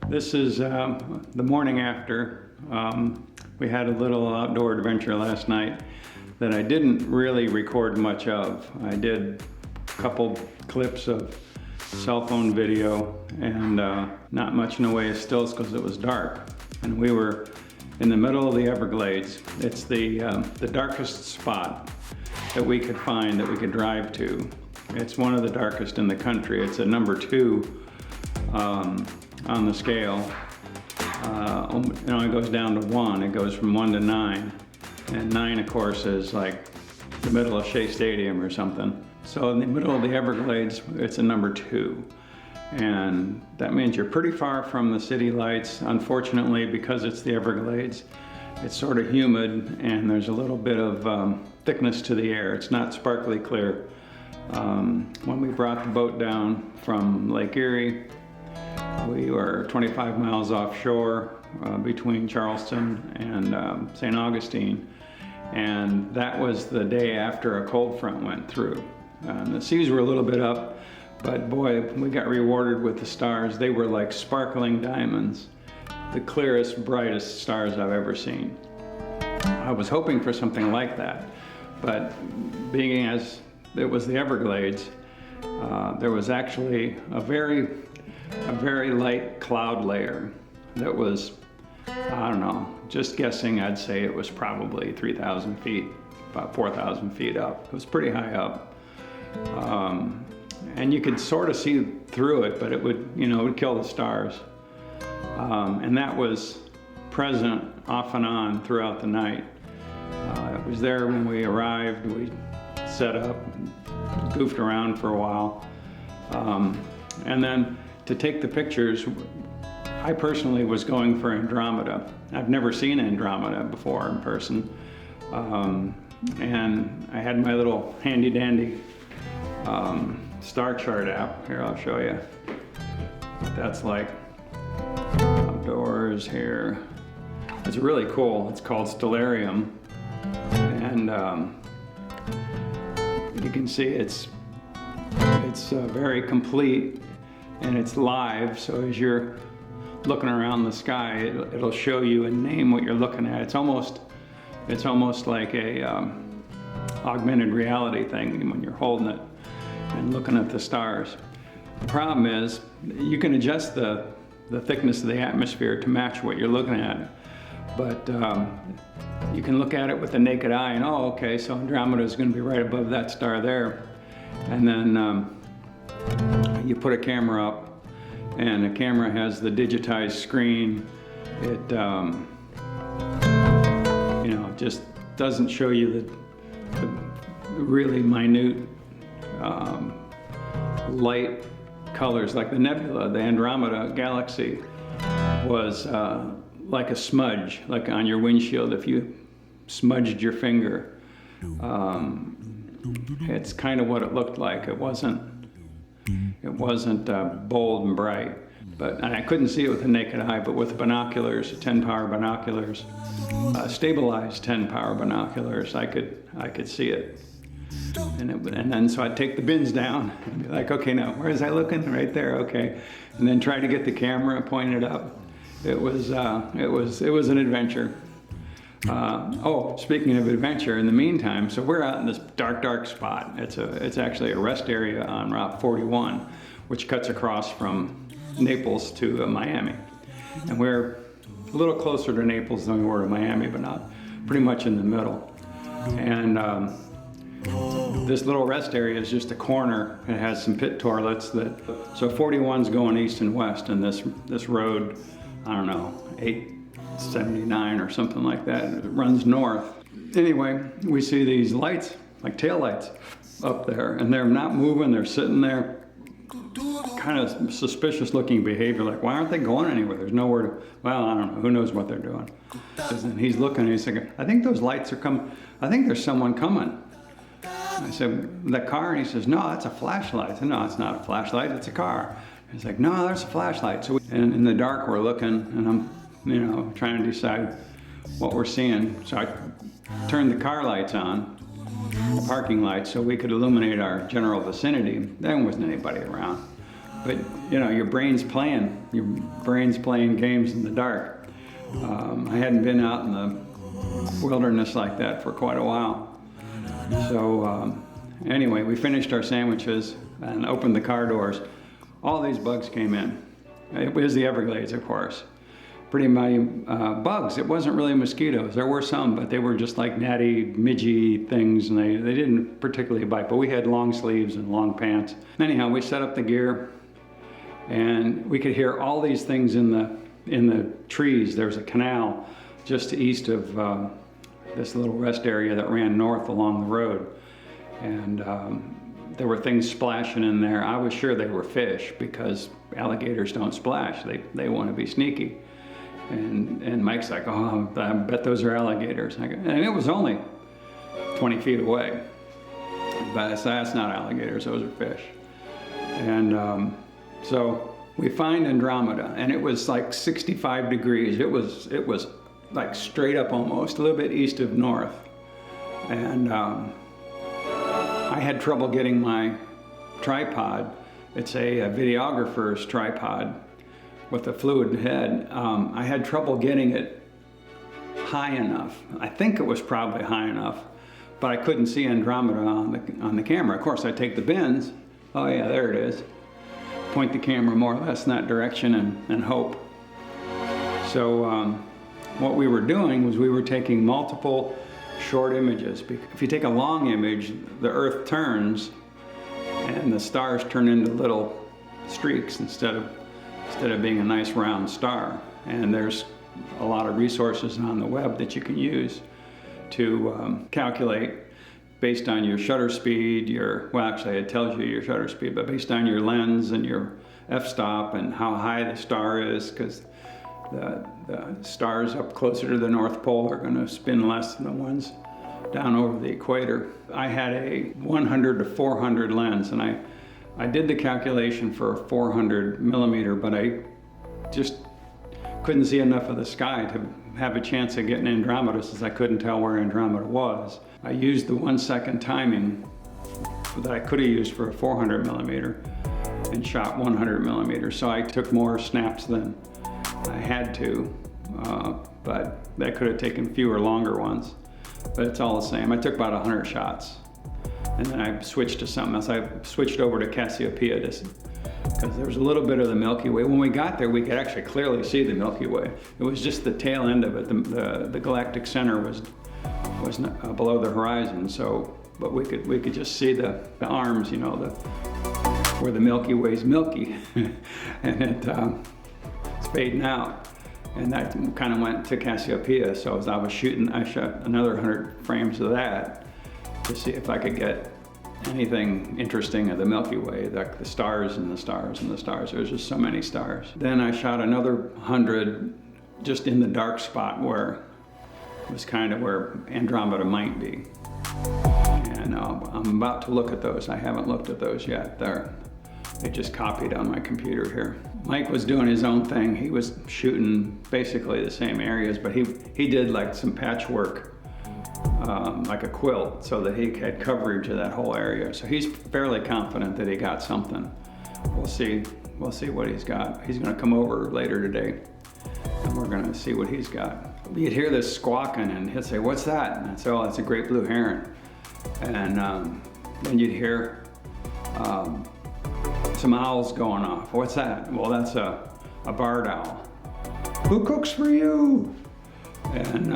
This is the morning after. We had a little outdoor adventure last night that I didn't really record much of. I did a couple clips of cell phone video and not much in the way of stills because it was dark. And we were in the middle of the Everglades. It's the darkest spot that we could find, that we could drive to. It's one of the darkest in the country. It's a number 2 on the scale. It goes down to 1. It goes from 1 to 9. And 9, of course, is like the middle of Shea Stadium or something. So in the middle of the Everglades, it's a number 2. And that means you're pretty far from the city lights. Unfortunately, because it's the Everglades, it's sort of humid and there's a little bit of thickness to the air. It's not sparkly clear. When we brought the boat down from Lake Erie, we were 25 miles offshore between Charleston and St. Augustine. And that was the day after a cold front went through. The seas were a little bit up, but boy, we got rewarded with the stars. They were like sparkling diamonds, the clearest, brightest stars I've ever seen. I was hoping for something like that, but being as it was the Everglades, there was actually a very light cloud layer that was, I don't know, just guessing, I'd say it was probably 3,000 feet, about 4,000 feet up. It was pretty high up. And you could sort of see through it, but it would kill the stars. And that was present off and on throughout the night. It was there when we arrived. We set up, goofed around for a while. And then to take the pictures, I personally was going for Andromeda. I've never seen Andromeda before in person. And I had my little handy dandy star chart app. Here, I'll show you what that's like. Outdoors here. It's really cool. It's called Stellarium. And you can see it's very complete and it's live. So as you're looking around the sky, it'll show you and name what you're looking at. It's almost like a augmented reality thing when you're holding it and looking at the stars. The problem is you can adjust the thickness of the atmosphere to match what you're looking at, but you can look at it with the naked eye and, oh, okay, so Andromeda is going to be right above that star there. And then you put a camera up, and the camera has the digitized screen. It just doesn't show you the really minute light colors. Like the nebula, the Andromeda galaxy, was like a smudge, like on your windshield if you smudged your finger. It's kind of what it looked like. It wasn't bold and bright, and I couldn't see it with the naked eye, but with binoculars, 10 power binoculars, stabilized 10 power binoculars, I could see it. And then so I'd take the bins down and be like, okay, now where is I looking? Right there, okay. And then try to get the camera pointed up. It was an adventure. Speaking of adventure, in the meantime, so we're out in this dark spot. It's actually a rest area on Route 41, which cuts across from Naples to Miami. And we're a little closer to Naples than we were to Miami, but not pretty much in the middle. And this little rest area is just a corner. It has some pit toilets so 41's going east and west, and this road, I don't know, 879 or something like that, it runs north. Anyway, we see these lights, like tail lights, up there, and they're not moving, they're sitting there. Kind of suspicious looking behavior, like why aren't they going anywhere? There's nowhere to, well, I don't know, who knows what they're doing. And he's looking and he's thinking, I think those lights are coming, I think there's someone coming. I said, that car? And he says, no, that's a flashlight. I said, no, it's not a flashlight, it's a car. He's like, no, there's a flashlight. So and in the dark we're looking, and I'm trying to decide what we're seeing. So I turned the car lights on, the parking lights, so we could illuminate our general vicinity. There wasn't anybody around. but you know, your brain's playing games in the dark. I hadn't been out in the wilderness like that for quite a while. So anyway, we finished our sandwiches and opened the car doors. All these bugs came in. It was the Everglades, of course. Pretty many bugs. It wasn't really mosquitoes. There were some, but they were just like gnatty, midgy things, and they didn't particularly bite. But we had long sleeves and long pants. Anyhow, we set up the gear, and we could hear all these things in the trees. There's a canal just east of this little rest area that ran north along the road, and there were things splashing in there. I was sure they were fish because alligators don't splash. They want to be sneaky. And Mike's like, oh, I bet those are alligators. And it was only 20 feet away. But that's not alligators, those are fish. And so we find Andromeda, and it was like 65 degrees. It was like straight up almost, a little bit east of north. And I had trouble getting my tripod. It's a videographer's tripod with a fluid head. I had trouble getting it high enough. I think it was probably high enough, but I couldn't see Andromeda on the camera. Of course, I take the bends. Oh yeah, there it is. Point the camera more or less in that direction and hope. So what we were doing was we were taking multiple short images. If you take a long image, the Earth turns and the stars turn into little streaks instead of being a nice round star. And there's a lot of resources on the web that you can use to calculate based on your shutter speed, well actually it tells you your shutter speed, but based on your lens and your f-stop and how high the star is, because the stars up closer to the North Pole are going to spin less than the ones down over the equator. I had a 100 to 400 lens, and I did the calculation for a 400 millimeter, but I just couldn't see enough of the sky to have a chance of getting Andromeda, since I couldn't tell where Andromeda was. I used the 1 second timing that I could have used for a 400 millimeter and shot 100 millimeters. So I took more snaps than I had to, but that could have taken fewer longer ones. But it's all the same. I took about 100 shots. And then I switched to something else. I switched over to Cassiopeia because there was a little bit of the Milky Way. When we got there, we could actually clearly see the Milky Way. It was just the tail end of it. The galactic center was below the horizon. So, but we could just see the arms, you know, where the Milky Way's milky, and it's fading out. And that kind of went to Cassiopeia. So as I was shooting, I shot another 100 frames of that to see if I could get anything interesting of the Milky Way, like the stars and the stars and the stars. There's just so many stars. Then I shot another 100 just in the dark spot where it was kind of where Andromeda might be. And I'm about to look at those. I haven't looked at those yet. They just copied on my computer here. Mike was doing his own thing. He was shooting basically the same areas, but he did like some patchwork, like a quilt, so that he had coverage of that whole area. So he's fairly confident that he got something. We'll see what he's got. He's gonna come over later today, and we're gonna see what he's got. You'd hear this squawking, and he'd say, "What's that?" And I'd say, "Oh, that's a great blue heron." And then you'd hear some owls going off. "What's that?" "Well, that's a barred owl." "Who cooks for you?" And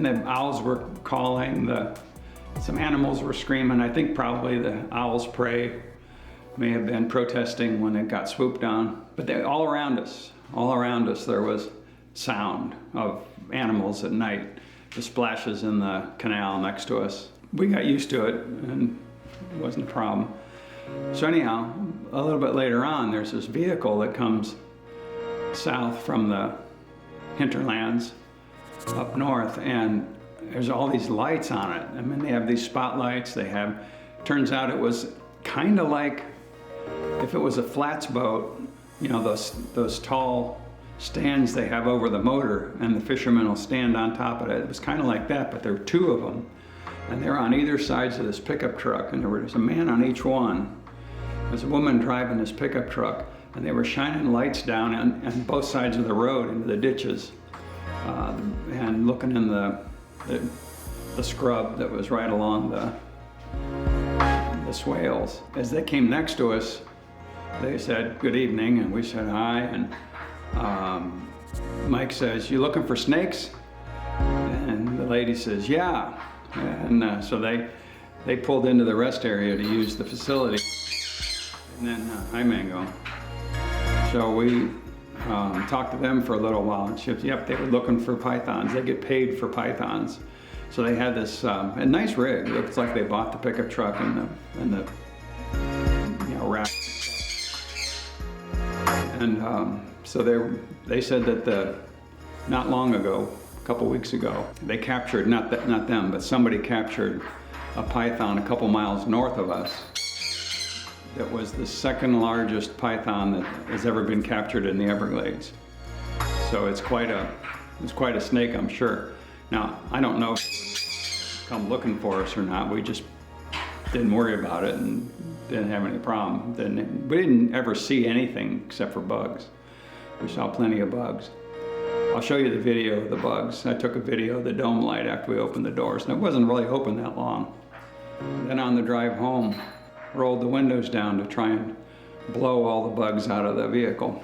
the owls were calling, some animals were screaming. I think probably the owl's prey may have been protesting when it got swooped on. But all around us, there was sound of animals at night, the splashes in the canal next to us. We got used to it, and it wasn't a problem. So anyhow, a little bit later on, there's this vehicle that comes south from the hinterlands up north, and there's all these lights on it. I mean, they have these spotlights. Turns out it was kind of like if it was a flats boat, you know, those tall stands they have over the motor, and the fishermen will stand on top of it. It was kind of like that, but there were two of them, and they were on either sides of this pickup truck, and there was a man on each one. There's a woman driving this pickup truck, and they were shining lights down on both sides of the road into the ditches, and looking in the scrub that was right along the swales. As they came next to us, they said, "Good evening," and we said hi, and Mike says, "You looking for snakes?" And the lady says, "Yeah." And so they pulled into the rest area to use the facility. And then, hi Mango. So we talked to them for a little while, and she said, yep, they were looking for pythons. They get paid for pythons. So they had this a nice rig. It looks like they bought the pickup truck and the rack. And so they said that not long ago, a couple weeks ago, they captured, not them, but somebody captured a python a couple miles north of us. That was the second largest python that has ever been captured in the Everglades. So it's quite a snake, I'm sure. Now, I don't know if it would come looking for us or not. We just didn't worry about it and didn't have any problem. We didn't ever see anything except for bugs. We saw plenty of bugs. I'll show you the video of the bugs. I took a video of the dome light after we opened the doors, and it wasn't really open that long. Then on the drive home, rolled the windows down to try and blow all the bugs out of the vehicle.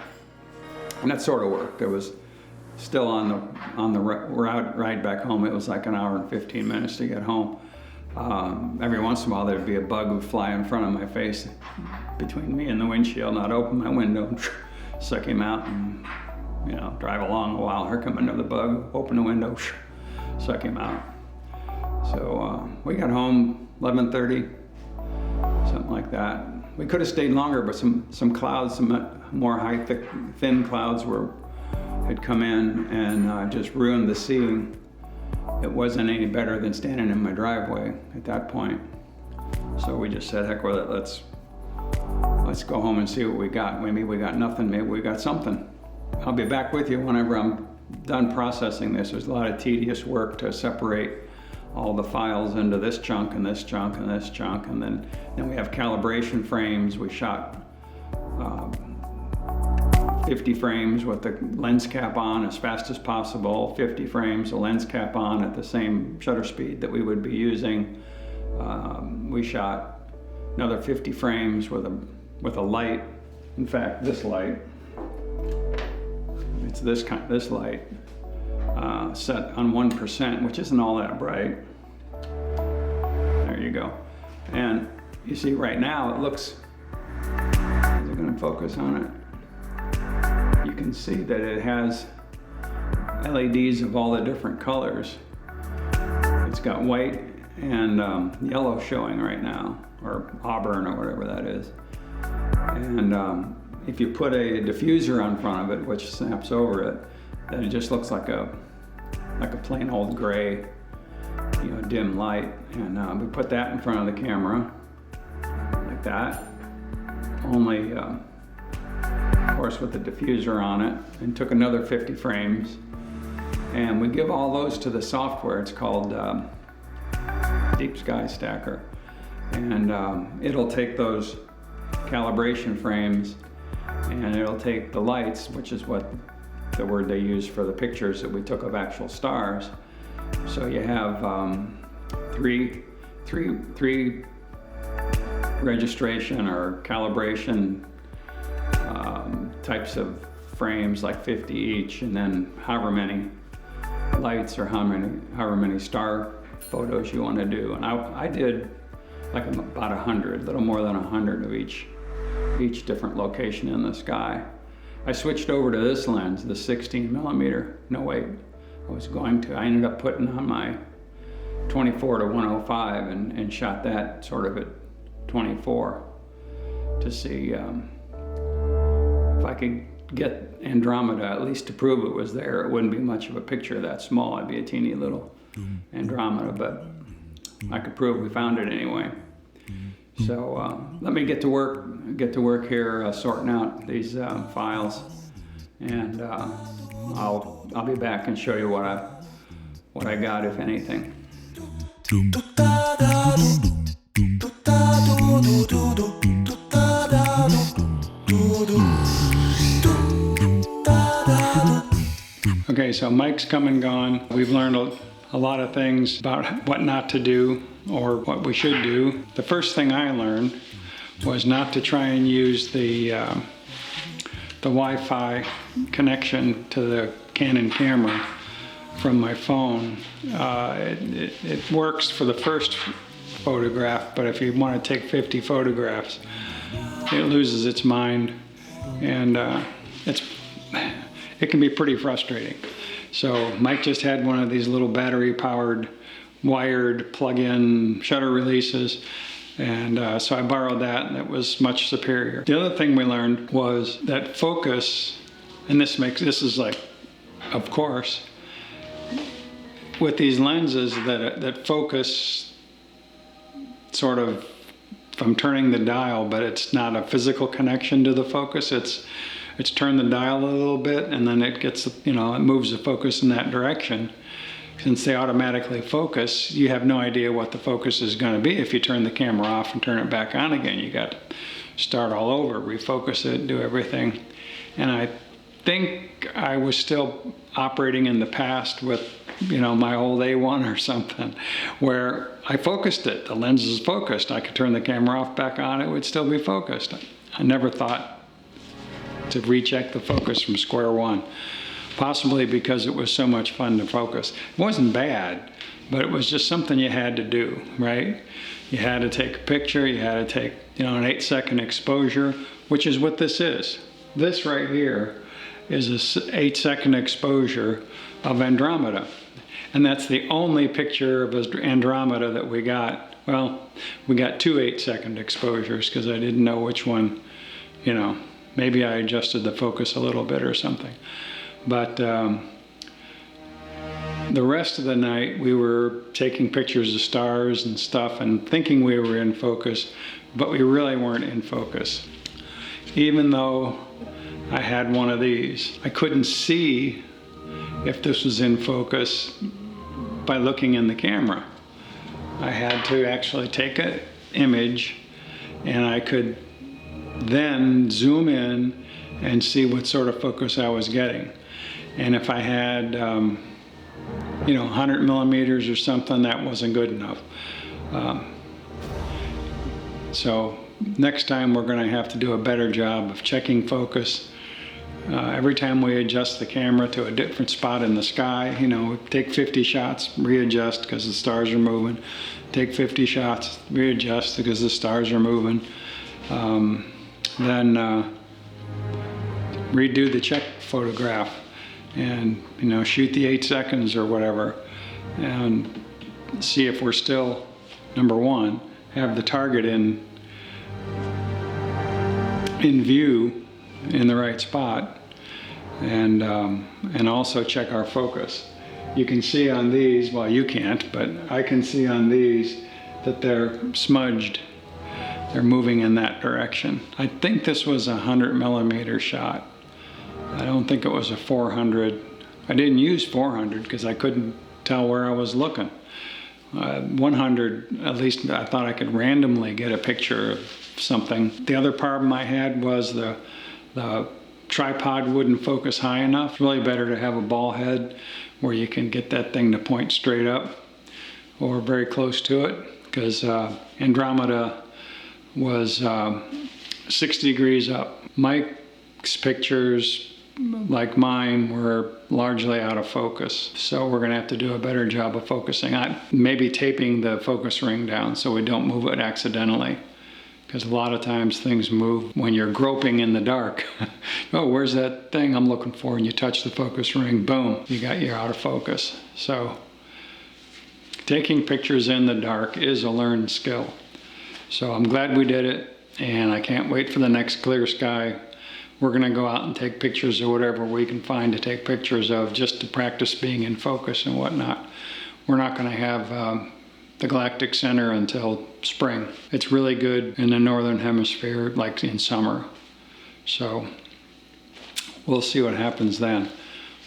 And that sort of worked. It was still on the ride back home. It was like an hour and 15 minutes to get home. Every once in a while there'd be a bug would fly in front of my face between me and the windshield, and I'd open my window and suck him out and drive along a while. Here come another bug, open the window, suck him out. So we got home 11:30. Something like that. We could have stayed longer, but some clouds, some more high, thick, thin clouds had come in and just ruined the seeing. It wasn't any better than standing in my driveway at that point. So we just said, heck with it, let's go home and see what we got. Maybe we got nothing, maybe we got something. I'll be back with you whenever I'm done processing this. There's a lot of tedious work to separate all the files into this chunk and this chunk and this chunk, and then we have calibration frames. We shot 50 frames with the lens cap on as fast as possible, 50 frames, the lens cap on at the same shutter speed that we would be using. We shot another 50 frames with a light. In fact, this light, it's this light, set on 1%, which isn't all that bright. There you go. And you see right now it looks, is it going to focus on it? You can see that it has LEDs of all the different colors. It's got white and yellow showing right now, or auburn or whatever that is. And if you put a diffuser on front of it, which snaps over it, then it just looks like a plain old gray, dim light. And we put that in front of the camera, like that. Only, of course, with the diffuser on it, and took another 50 frames. And we give all those to the software. It's called Deep Sky Stacker. And it'll take those calibration frames, and it'll take the lights, which is what the word they use for the pictures that we took of actual stars. So you have three registration or calibration types of frames, like 50 each, and then however many lights or however many star photos you want to do. And I did like about 100, a little more than 100 of each different location in the sky. I switched over to this lens, the 16 millimeter. No, wait, I ended up putting on my 24 to 105 and shot that sort of at 24 to see if I could get Andromeda, at least to prove it was there. It wouldn't be much of a picture that small. It'd be a teeny little Andromeda, but I could prove we found it anyway. So let me get to work here sorting out these files, and I'll be back and show you what I got, if anything. Da da da da da da da da da da Okay, so Mike's come and gone. We've learned a lot of things about what not to do or what we should do. The first thing I learned was not to try and use the Wi-Fi connection to the Canon camera from my phone. It works for the first photograph, but if you want to take 50 photographs, it loses its mind, and it can be pretty frustrating. So Mike just had one of these little battery-powered, wired plug-in shutter releases, and so I borrowed that, and it was much superior. The other thing we learned was that focus, and this is like, of course, with these lenses that focus sort of from turning the dial, but it's not a physical connection to the focus. It's turned the dial a little bit, and then it gets, it moves the focus in that direction. Since they automatically focus, you have no idea what the focus is going to be. If you turn the camera off and turn it back on again, you got to start all over, refocus it, do everything. And I think I was still operating in the past with, my old A1 or something, where I focused it. The lens is focused. I could turn the camera off, back on, it would still be focused. I never thought to recheck the focus from square one. Possibly because it was so much fun to focus. It wasn't bad, but it was just something you had to do, right? You had to take a picture, you had to take, an 8-second exposure, which is what this is. This right here is a 8-second exposure of Andromeda. And that's the only picture of Andromeda that we got. Well, we got 2 8-second exposures because I didn't know which one, maybe I adjusted the focus a little bit or something. But the rest of the night we were taking pictures of stars and stuff and thinking we were in focus, but we really weren't in focus. Even though I had one of these, I couldn't see if this was in focus by looking in the camera. I had to actually take an image, and I could then zoom in and see what sort of focus I was getting. And if I had, 100 millimeters or something, that wasn't good enough. So next time we're going to have to do a better job of checking focus. Every time we adjust the camera to a different spot in the sky, take 50 shots, readjust because the stars are moving. Take 50 shots, readjust because the stars are moving. Then redo the check photograph and shoot the 8 seconds or whatever, and see if we're still, number one, have the target in view in the right spot, and also check our focus. You can see on these, well, you can't, but I can see on these that they're smudged. They're moving in that direction. I think this was a 100 millimeter shot. I don't think it was a 400. I didn't use 400 because I couldn't tell where I was looking. 100, at least I thought I could randomly get a picture of something. The other problem I had was the tripod wouldn't focus high enough. It's really better to have a ball head where you can get that thing to point straight up or very close to it, because Andromeda was 60 degrees up. Mike's pictures, like mine, were largely out of focus. So we're gonna have to do a better job of focusing. Maybe taping the focus ring down so we don't move it accidentally. Because a lot of times things move when you're groping in the dark. Oh, where's that thing I'm looking for? And you touch the focus ring, boom, you're out of focus. So taking pictures in the dark is a learned skill. So I'm glad we did it, and I can't wait for the next clear sky. We're gonna go out and take pictures of whatever we can find to take pictures of, just to practice being in focus and whatnot. We're not gonna have the Galactic Center until spring. It's really good in the Northern Hemisphere, like in summer. So we'll see what happens then.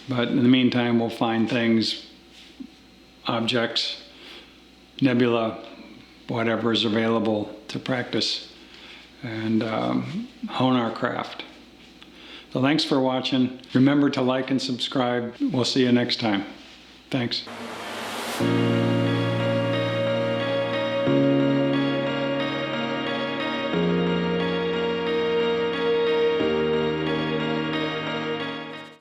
But in the meantime, we'll find things, objects, nebula, whatever is available to practice and hone our craft. So thanks for watching. Remember to like and subscribe. We'll see you next time. Thanks.